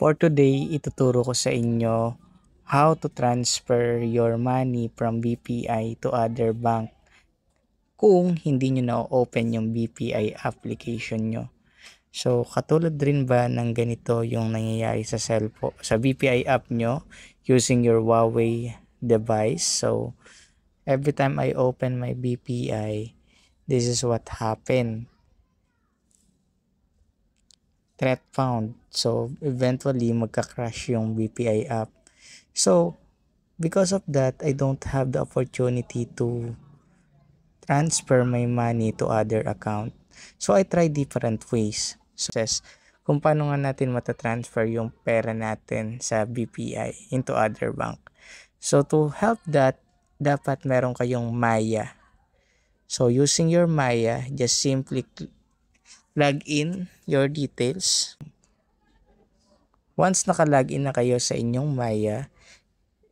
For today, ituturo ko sa inyo how to transfer your money from BPI to other bank kung hindi nyo na-open yung BPI application nyo. So, katulad rin ba ng ganito yung nangyayari sa cellphone, sa BPI app nyo using your Huawei device. So, every time I open my BPI, this is what happened. Threat found. So, eventually, magka-crash yung BPI app. So, because of that, I don't have the opportunity to transfer my money to other account. So, I try different ways. So, kung paano nga natin matatransfer yung pera natin sa BPI into other bank. So, to help that, dapat meron kayong Maya. So, using your Maya, just simply log in your details. Once naka-login na kayo sa inyong Maya,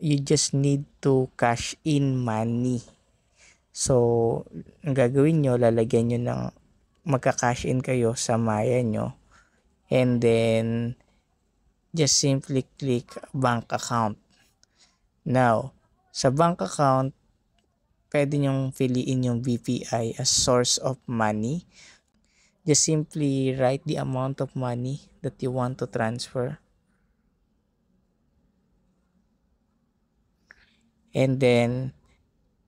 you just need to cash in money. So, ang gagawin nyo, lalagyan nyo ng magka-cash in kayo sa Maya nyo. And then, just simply click bank account. Now, sa bank account, pwede nyong piliin yung BPI as source of money. Just simply write the amount of money that you want to transfer. And then,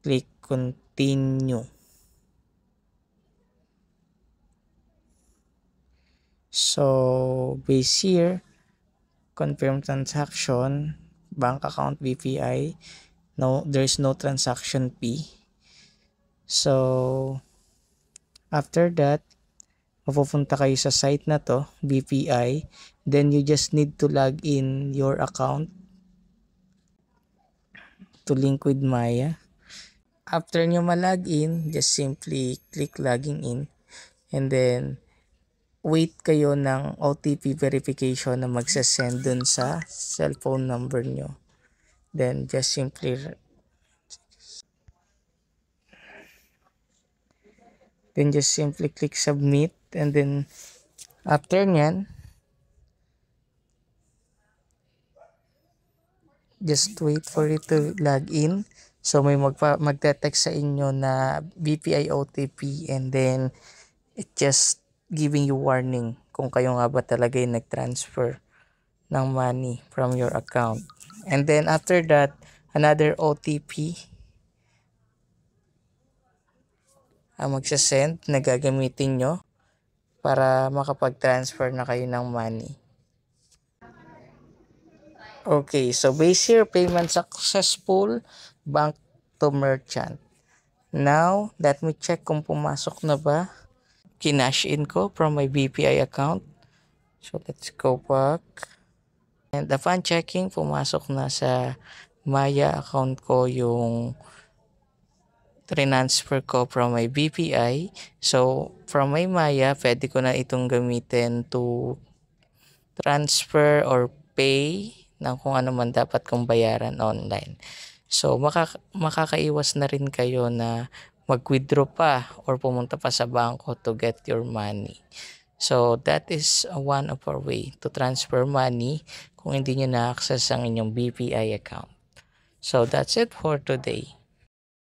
click continue. So, base here, confirm transaction, bank account BPI. No, there's no transaction fee. So, after that, mapupunta kayo sa site na to, BPI. Then, you just need to log in your account to link with Maya. After nyo ma-log in, just simply click logging in. And then, wait kayo ng OTP verification na magsasend dun sa cellphone number nyo. Then, just simply click submit. And then, after nyan, just wait for it to log in. So, may magte-text sa inyo na BPI OTP, and then it just giving you warning kung kayo nga ba talaga yung nag-transfer ng money from your account. And then after that, another OTP ang magsasend na gagamitin nyo para makapag-transfer na kayo ng money. Okay, so base here, payment successful, bank to merchant. Now, let me check kung pumasok na ba. Kinash in ko from my BPI account. So, let's go back. And upon checking, pumasok na sa Maya account ko yung transfer ko from my BPI. So, from my Maya, pwede ko na itong gamitin to transfer or pay ng kung ano man dapat kong bayaran online. So, makakaiwas na rin kayo na mag-withdraw pa or pumunta pa sa bangko to get your money. So, that is one of our way to transfer money kung hindi nyo na-access ang inyong BPI account. So, that's it for today.